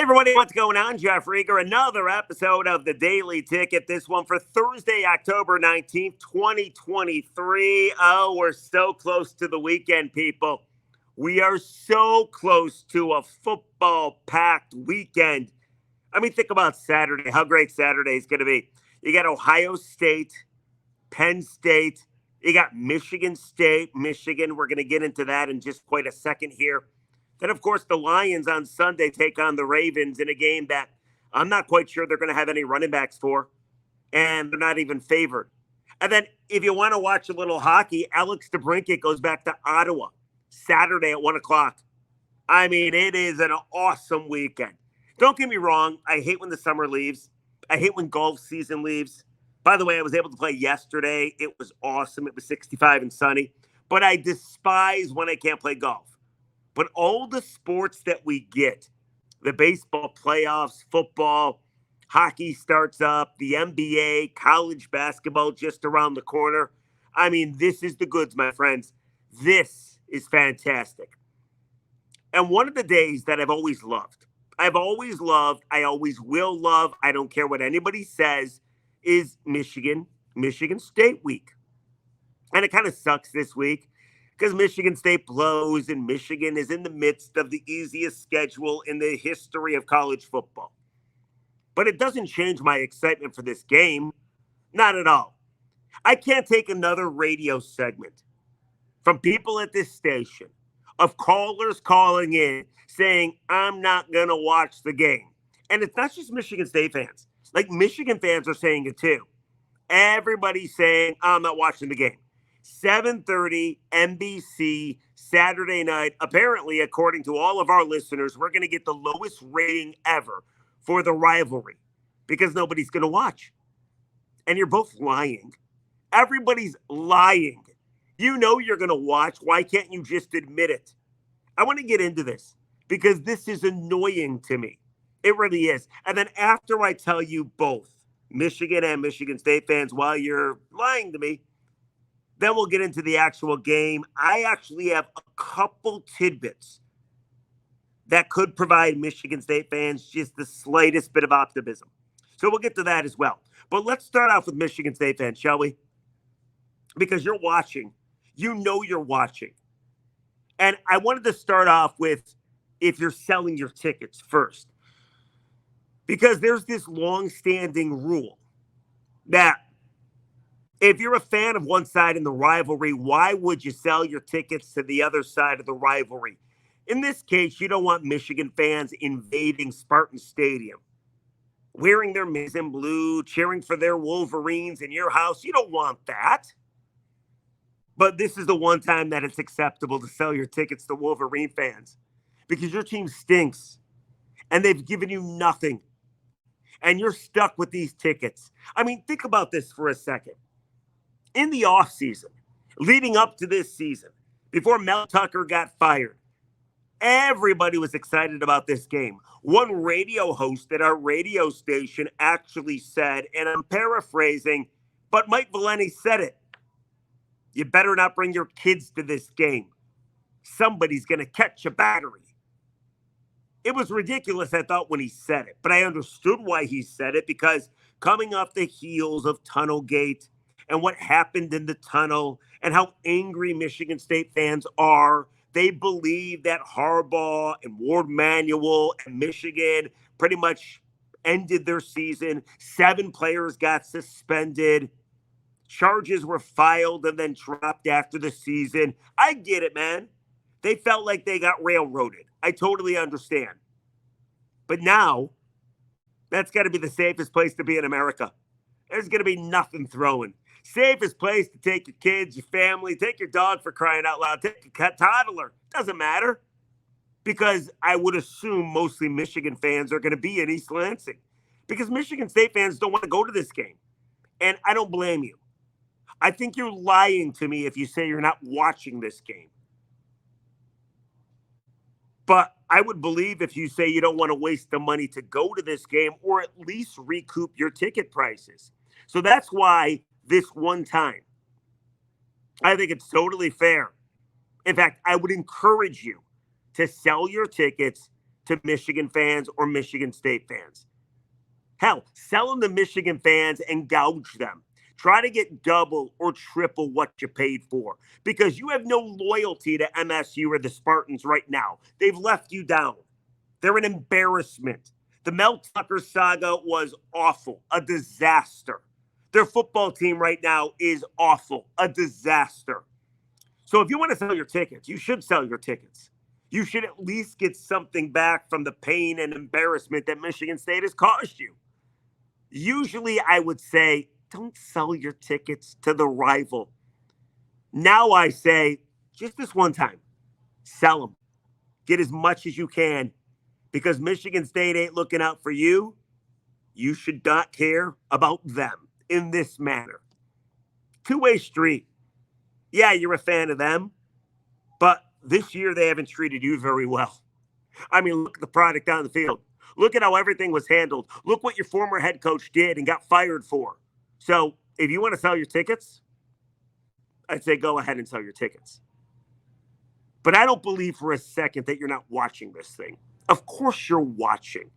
Everybody, what's going on? Jeff Rieger, another episode of the Daily Ticket. This one for Thursday, October 19th, 2023. Oh, we're so close to the weekend, people. We are so close to a football-packed weekend. I mean, think about Saturday, how great Saturday is going to be. You got Ohio State, Penn State. You got Michigan State, Michigan. We're going to get into that in just quite a second here. Then, of course, the Lions on Sunday take on the Ravens in a game that I'm not quite sure they're going to have any running backs for, and they're not even favored. And then if you want to watch a little hockey, Alex DeBrincat goes back to Ottawa Saturday at 1 o'clock. I mean, it is an awesome weekend. Don't get me wrong. I hate when the summer leaves. I hate when golf season leaves. By the way, I was able to play yesterday. It was awesome. It was 65 and sunny. But I despise when I can't play golf. But all the sports that we get, the baseball playoffs, football, hockey starts up, the NBA, college basketball just around the corner. I mean, this is the goods, my friends. This is fantastic. And one of the days that I've always loved, I always will love, I don't care what anybody says, is Michigan State week. And it kind of sucks this week, because Michigan State blows and Michigan is in the midst of the easiest schedule in the history of college football. But it doesn't change my excitement for this game. Not at all. I can't take another radio segment from people at this station of callers calling in saying, I'm not going to watch the game. And it's not just Michigan State fans. Like, Michigan fans are saying it too. Everybody's saying, I'm not watching the game. 7:30 NBC Saturday night. Apparently, according to all of our listeners, we're going to get the lowest rating ever for the rivalry because nobody's going to watch. And you're both lying. Everybody's lying. You know you're going to watch. Why can't you just admit it? I want to get into this because this is annoying to me. It really is. And then after I tell you both, Michigan and Michigan State fans, while you're lying to me, then we'll get into the actual game. I actually have a couple tidbits that could provide Michigan State fans just the slightest bit of optimism. So we'll get to that as well. But let's start off with Michigan State fans, shall we? Because you're watching. You know you're watching. And I wanted to start off with if you're selling your tickets first. Because there's this long-standing rule that if you're a fan of one side in the rivalry, why would you sell your tickets to the other side of the rivalry? In this case, you don't want Michigan fans invading Spartans Stadium, wearing their maize and blue, cheering for their Wolverines in your house. You don't want that. But this is the one time that it's acceptable to sell your tickets to Wolverine fans because your team stinks and they've given you nothing. And you're stuck with these tickets. I mean, think about this for a second. In the offseason, leading up to this season, before Mel Tucker got fired, everybody was excited about this game. One radio host at our radio station actually said, and I'm paraphrasing, but Mike Valenti said it, you better not bring your kids to this game. Somebody's going to catch a battery. It was ridiculous, I thought, when he said it, but I understood why he said it because coming off the heels of Tunnelgate and what happened in the tunnel and how angry Michigan State fans are, they believe that Harbaugh and Ward Manuel and Michigan pretty much ended their season. 7 players got suspended. Charges were filed and then dropped after the season. I get it, man. They felt like they got railroaded. I totally understand. But now, that's got to be the safest place to be in America. There's going to be nothing throwing. Safest place to take your kids, your family, take your dog for crying out loud, take a toddler. Doesn't matter. Because I would assume mostly Michigan fans are going to be in East Lansing. Because Michigan State fans don't want to go to this game. And I don't blame you. I think you're lying to me if you say you're not watching this game. But I would believe if you say you don't want to waste the money to go to this game or at least recoup your ticket prices. So that's why this one time, I think it's totally fair. In fact, I would encourage you to sell your tickets to Michigan fans or Michigan State fans. Hell, sell them to Michigan fans and gouge them. Try to get double or triple what you paid for because you have no loyalty to MSU or the Spartans right now. They've left you down. They're an embarrassment. The Mel Tucker saga was awful, a disaster. Their football team right now is awful, a disaster. So if you want to sell your tickets, you should sell your tickets. You should at least get something back from the pain and embarrassment that Michigan State has caused you. Usually I would say, don't sell your tickets to the rival. Now I say, just this one time, sell them. Get as much as you can because Michigan State ain't looking out for you. You should not care about them in this manner. Two-way street. Yeah, you're a fan of them, but this year they haven't treated you very well. I mean, look at the product on the field. Look at how everything was handled. Look what your former head coach did and got fired for. So if you want to sell your tickets, I'd say go ahead and sell your tickets. But I don't believe for a second that you're not watching this thing. Of course you're watching.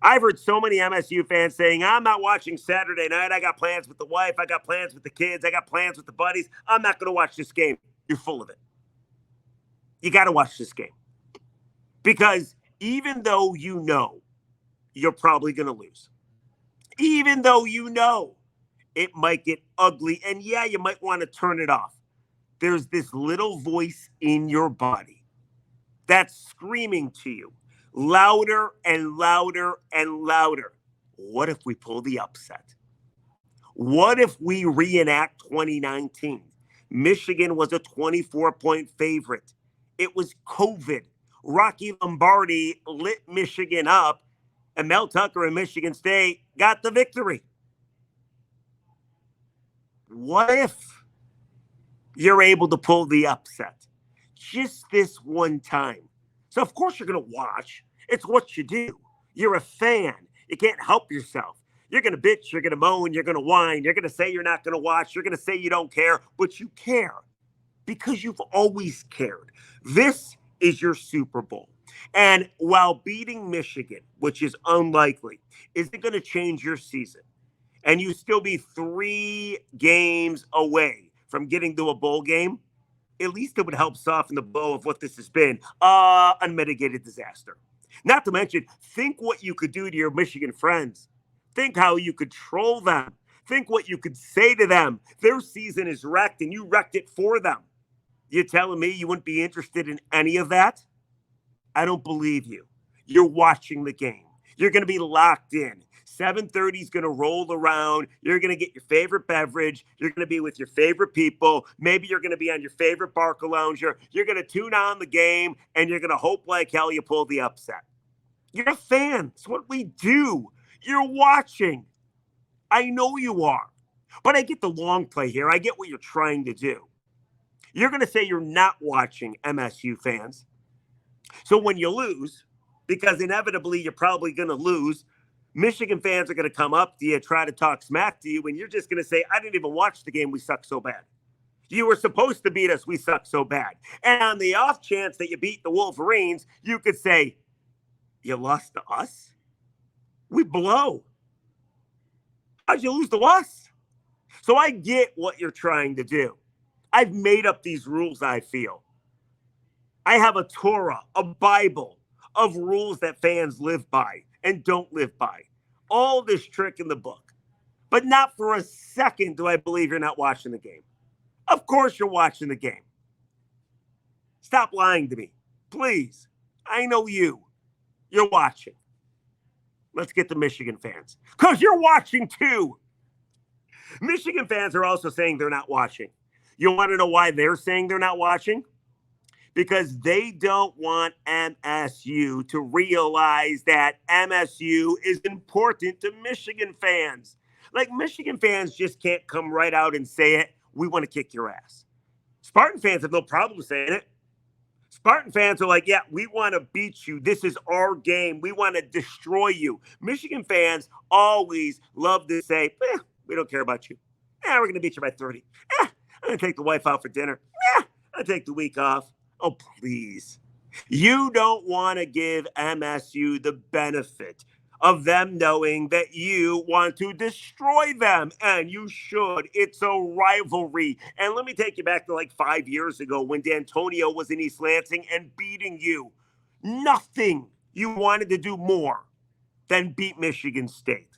I've heard so many MSU fans saying, I'm not watching Saturday night. I got plans with the wife. I got plans with the kids. I got plans with the buddies. I'm not going to watch this game. You're full of it. You got to watch this game. Because even though you know you're probably going to lose, even though you know it might get ugly, and yeah, you might want to turn it off, there's this little voice in your body that's screaming to you louder and louder and louder. What if we pull the upset? What if we reenact 2019? Michigan was a 24-point favorite. It was COVID. Rocky Lombardi lit Michigan up, and Mel Tucker and Michigan State got the victory. What if you're able to pull the upset? Just this one time. So, of course, you're going to watch. It's what you do. You're a fan. You can't help yourself. You're going to bitch. You're going to moan. You're going to whine. You're going to say you're not going to watch. You're going to say you don't care. But you care because you've always cared. This is your Super Bowl. And while beating Michigan, which is unlikely, isn't going to change your season, and you still be 3 games away from getting to a bowl game, at least it would help soften the blow of what this has been, unmitigated disaster. Not to mention, think what you could do to your Michigan friends. Think how you could troll them. Think what you could say to them. Their season is wrecked, and you wrecked it for them. You're telling me you wouldn't be interested in any of that? I don't believe you. You're watching the game. You're going to be locked in. 7:30 is going to roll around. You're going to get your favorite beverage. You're going to be with your favorite people. Maybe you're going to be on your favorite Barca lounger. You're going to tune on the game, and you're going to hope like hell you pull the upset. You're a fan. It's what we do. You're watching. I know you are. But I get the long play here. I get what you're trying to do. You're going to say you're not watching, MSU fans. So when you lose, because inevitably you're probably going to lose, Michigan fans are going to come up to you, try to talk smack to you, and you're just going to say, I didn't even watch the game. We suck so bad. You were supposed to beat us. We suck so bad. And on the off chance that you beat the Wolverines, you could say, you lost to us? We blow. How'd you lose to us? So I get what you're trying to do. I've made up these rules, I feel. I have a Torah, a Bible of rules that fans live by and don't live by. All this trick in the book. But not for a second do I believe you're not watching the game. Of course you're watching the game. Stop lying to me. Please. I know you. You're watching. Let's get to Michigan fans. Because you're watching too. Michigan fans are also saying they're not watching. You want to know why they're saying they're not watching? Because they don't want MSU to realize that MSU is important to Michigan fans. Like, Michigan fans just can't come right out and say it. We want to kick your ass. Spartan fans have no problem saying it. Spartan fans are like, yeah, we want to beat you. This is our game. We want to destroy you. Michigan fans always love to say, we don't care about you. We're going to beat you by 30. I'm going to take the wife out for dinner. I'm going to take the week off. Oh, please. You don't want to give MSU the benefit of them knowing that you want to destroy them, and you should. It's a rivalry. And let me take you back to like 5 years ago when D'Antonio was in East Lansing and beating you. Nothing you wanted to do more than beat Michigan State.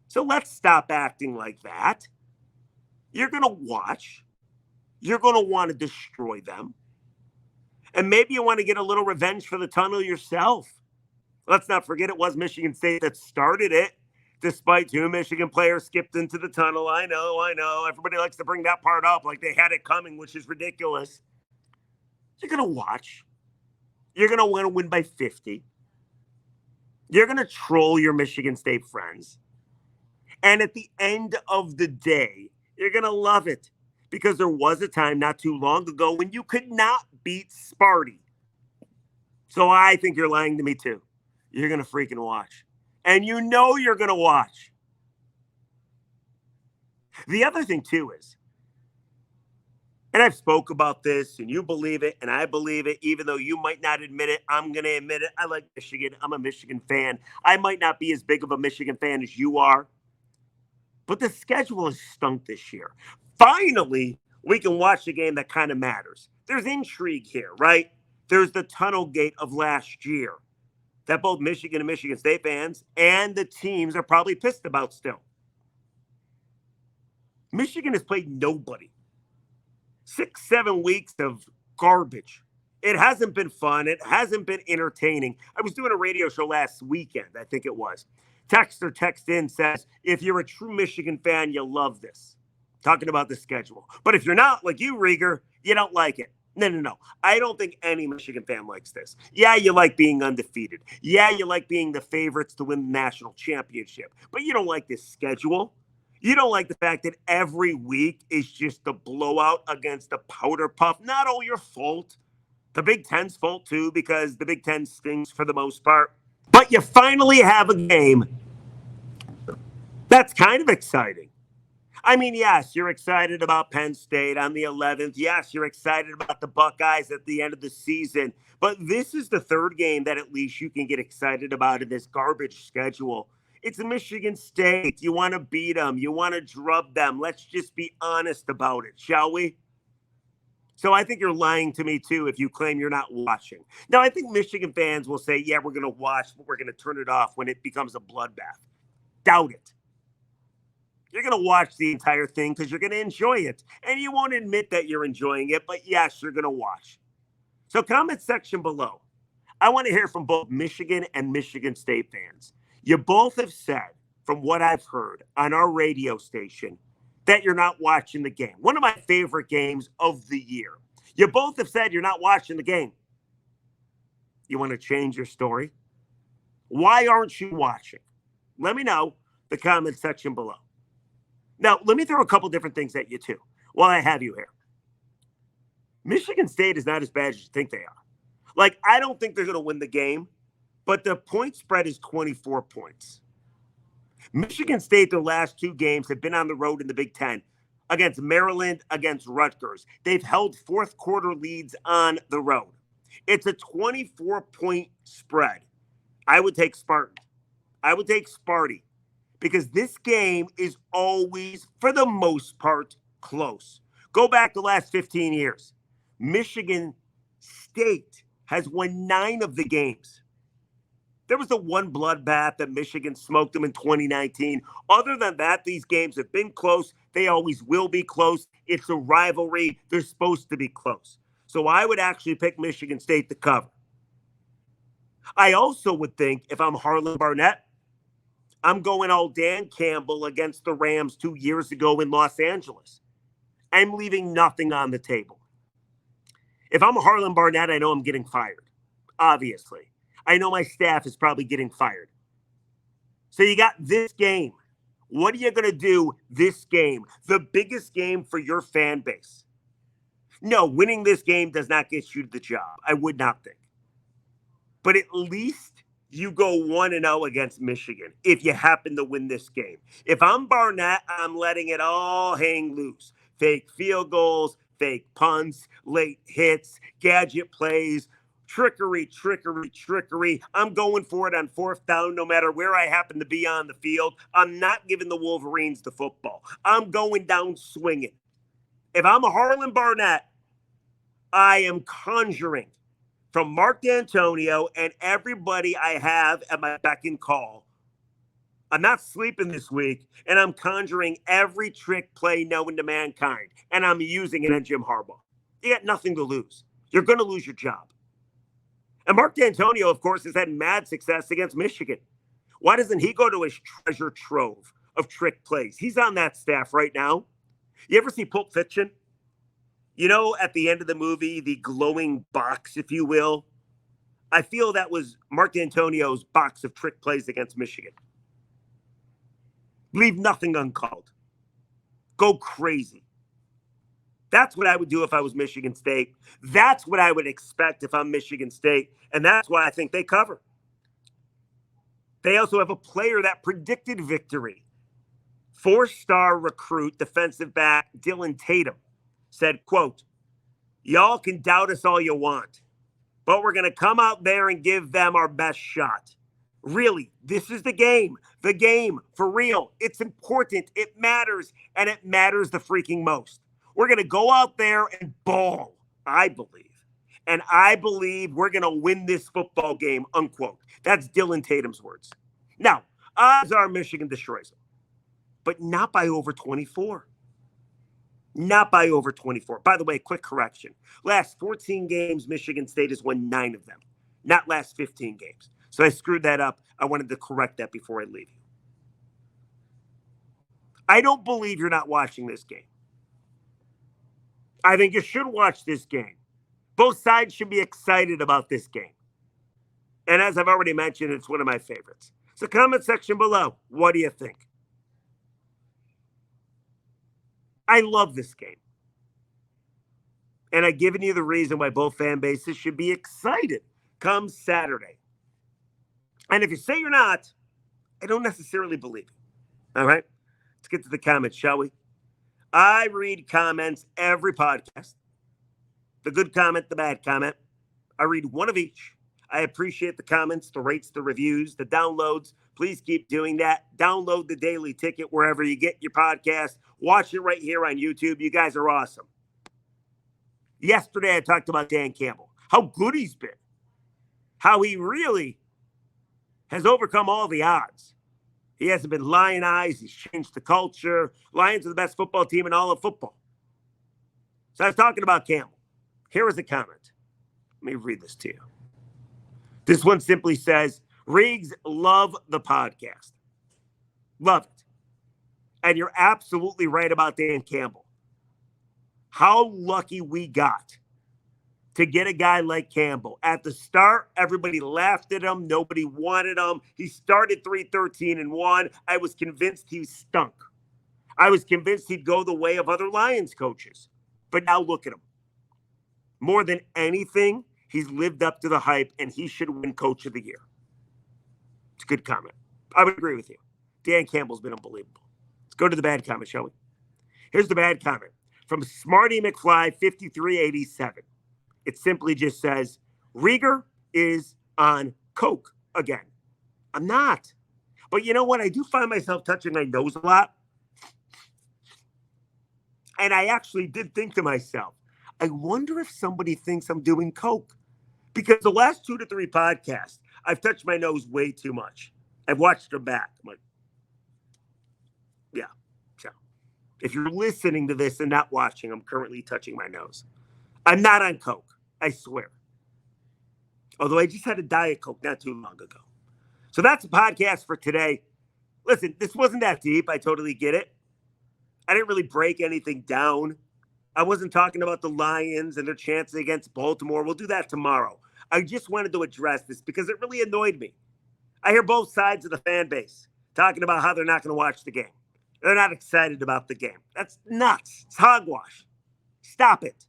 So let's stop acting like that. You're going to watch. You're going to want to destroy them. And maybe you want to get a little revenge for the tunnel yourself. Let's not forget it was Michigan State that started it, despite two Michigan players skipped into the tunnel. I know. Everybody likes to bring that part up like they had it coming, which is ridiculous. You're going to watch. You're going to want to win by 50. You're going to troll your Michigan State friends. And at the end of the day, you're going to love it because there was a time not too long ago when you could not beat Sparty. So I think you're lying to me too. You're going to freaking watch. And you know you're going to watch. The other thing too is, and I've spoke about this and you believe it and I believe it, even though you might not admit it, I'm going to admit it. I like Michigan. I'm a Michigan fan. I might not be as big of a Michigan fan as you are, but the schedule has stunk this year. Finally, we can watch the game that kind of matters. There's intrigue here, right? There's the tunnel gate of last year that both Michigan and Michigan State fans and the teams are probably pissed about still. Michigan has played nobody. 6-7 weeks of garbage. It hasn't been fun. It hasn't been entertaining. I was doing a radio show last weekend, I think it was. Texter text in says, if you're a true Michigan fan, you'll love this. Talking about the schedule. But if you're not, like you, Rieger, you don't like it. No. I don't think any Michigan fan likes this. Yeah, you like being undefeated. Yeah, you like being the favorites to win the national championship. But you don't like this schedule. You don't like the fact that every week is just a blowout against a powder puff. Not all your fault. The Big Ten's fault too, because the Big Ten stinks for the most part. But you finally have a game that's kind of exciting. I mean, yes, you're excited about Penn State on the 11th. Yes, you're excited about the Buckeyes at the end of the season. But this is the third game that at least you can get excited about in this garbage schedule. It's Michigan State. You want to beat them. You want to drub them. Let's just be honest about it, shall we? So I think you're lying to me, too, if you claim you're not watching. Now, I think Michigan fans will say, yeah, we're going to watch, but we're going to turn it off when it becomes a bloodbath. Doubt it. You're going to watch the entire thing because you're going to enjoy it. And you won't admit that you're enjoying it, but yes, you're going to watch. So comment section below. I want to hear from both Michigan and Michigan State fans. You both have said, from what I've heard on our radio station, that you're not watching the game. One of my favorite games of the year. You both have said you're not watching the game. You want to change your story? Why aren't you watching? Let me know. The comment section below. Now, let me throw a couple different things at you, too, while I have you here. Michigan State is not as bad as you think they are. Like, I don't think they're going to win the game, but the point spread is 24 points. Michigan State, their last two games, have been on the road in the Big Ten against Maryland, against Rutgers. They've held fourth quarter leads on the road. It's a 24-point spread. I would take Spartan. I would take Sparty. Because this game is always, for the most part, close. Go back the last 15 years. Michigan State has won 9 of the games. There was the one bloodbath that Michigan smoked them in 2019. Other than that, these games have been close. They always will be close. It's a rivalry. They're supposed to be close. So I would actually pick Michigan State to cover. I also would think if I'm Harlan Barnett, I'm going all Dan Campbell against the Rams 2 years ago in Los Angeles. I'm leaving nothing on the table. If I'm Harlan Barnett, I know I'm getting fired. Obviously. I know my staff is probably getting fired. So you got this game. What are you going to do this game? The biggest game for your fan base. No, winning this game does not get you the job. I would not think. But at least you go 1-0 against Michigan if you happen to win this game. If I'm Barnett, I'm letting it all hang loose. Fake field goals, fake punts, late hits, gadget plays, Trickery, trickery, trickery. I'm going for it on fourth down no matter where I happen to be on the field. I'm not giving the Wolverines the football. I'm going down swinging. If I'm a Harlan Barnett, I am conjuring from Mark D'Antonio and everybody I have at my beck and call. I'm not sleeping this week, and I'm conjuring every trick play known to mankind, and I'm using it on Jim Harbaugh. You got nothing to lose. You're going to lose your job. And Mark D'Antonio, of course, has had mad success against Michigan. Why doesn't he go to his treasure trove of trick plays? He's on that staff right now. You ever see Pulp Fiction? You know, at the end of the movie, the glowing box, if you will. I feel that was Mark D'Antonio's box of trick plays against Michigan. Leave nothing uncalled. Go crazy. That's what I would do if I was Michigan State. That's what I would expect if I'm Michigan State. And that's why I think they cover. They also have a player that predicted victory. 4-star recruit defensive back Dylan Tatum said, quote, "Y'all can doubt us all you want, but we're going to come out there and give them our best shot. Really, this is the game for real. It's important, it matters, and it matters the freaking most. We're going to go out there and ball, I believe. And I believe we're going to win this football game," unquote. That's Dylan Tatum's words. Now, odds are Michigan destroys them, but not by over 24. Not by over 24. By the way, quick correction. Last 14 games, Michigan State has won 9 of them, not last 15 games. So I screwed that up. I wanted to correct that before I leave you. I don't believe you're not watching this game. I think you should watch this game. Both sides should be excited about this game. And as I've already mentioned, it's one of my favorites. So comment section below. What do you think? I love this game. And I've given you the reason why both fan bases should be excited come Saturday. And if you say you're not, I don't necessarily believe you. All right? Let's get to the comments, shall we? I read comments every podcast. The good comment, the bad comment. I read one of each. I appreciate the comments, the rates, the reviews, the downloads. Please keep doing that. Download the Daily Ticket wherever you get your podcast. Watch it right here on YouTube. You guys are awesome. Yesterday, I talked about Dan Campbell, how good he's been, how he really has overcome all the odds. He hasn't been lionized. He's changed the culture. Lions are the best football team in all of football. So I was talking about Campbell. Here is a comment. Let me read this to you. This one simply says, "Riggs, love the podcast. Love it. And you're absolutely right about Dan Campbell. How lucky we got to get a guy like Campbell. At the start, everybody laughed at him. Nobody wanted him. He started 3-13-1. I was convinced he stunk. I was convinced he'd go the way of other Lions coaches. But now look at him. More than anything, he's lived up to the hype, and he should win Coach of the Year." It's a good comment. I would agree with you. Dan Campbell's been unbelievable. Let's go to the bad comment, shall we? Here's the bad comment from Smarty McFly 5387. It simply just says, "Rieger is on coke again." I'm not. But you know what? I do find myself touching my nose a lot. And I actually did think to myself, I wonder if somebody thinks I'm doing coke. Because the last 2 to 3 podcasts, I've touched my nose way too much. I've watched them back. I'm like, yeah. So if you're listening to this and not watching, I'm currently touching my nose. I'm not on coke. I swear. Although I just had a Diet Coke not too long ago. So that's the podcast for today. Listen, this wasn't that deep. I totally get it. I didn't really break anything down. I wasn't talking about the Lions and their chances against Baltimore. We'll do that tomorrow. I just wanted to address this because it really annoyed me. I hear both sides of the fan base talking about how they're not going to watch the game. They're not excited about the game. That's nuts. It's hogwash. Stop it.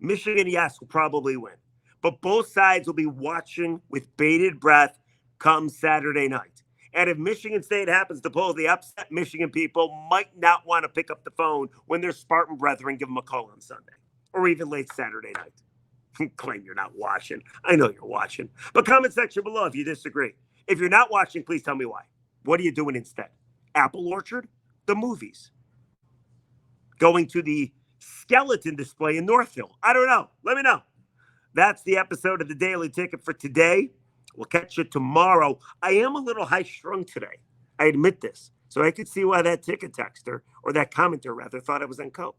Michigan, yes, will probably win. But both sides will be watching with bated breath come Saturday night. And if Michigan State happens to pull the upset, Michigan people might not want to pick up the phone when their Spartan brethren give them a call on Sunday or even late Saturday night. Claim you're not watching. I know you're watching. But comment section below if you disagree. If you're not watching, please tell me why. What are you doing instead? Apple Orchard? The movies? Going to the skeleton display in Northville? I don't know. Let me know. That's the episode of the Daily Ticket for today. We'll catch you tomorrow. I am a little high-strung today. I admit this. So I could see why that ticket texter, or that commenter rather, thought I was on coke.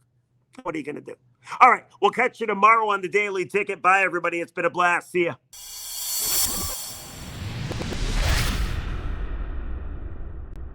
What are you going to do? All right, we'll catch you tomorrow on the Daily Ticket. Bye, everybody. It's been a blast. See ya.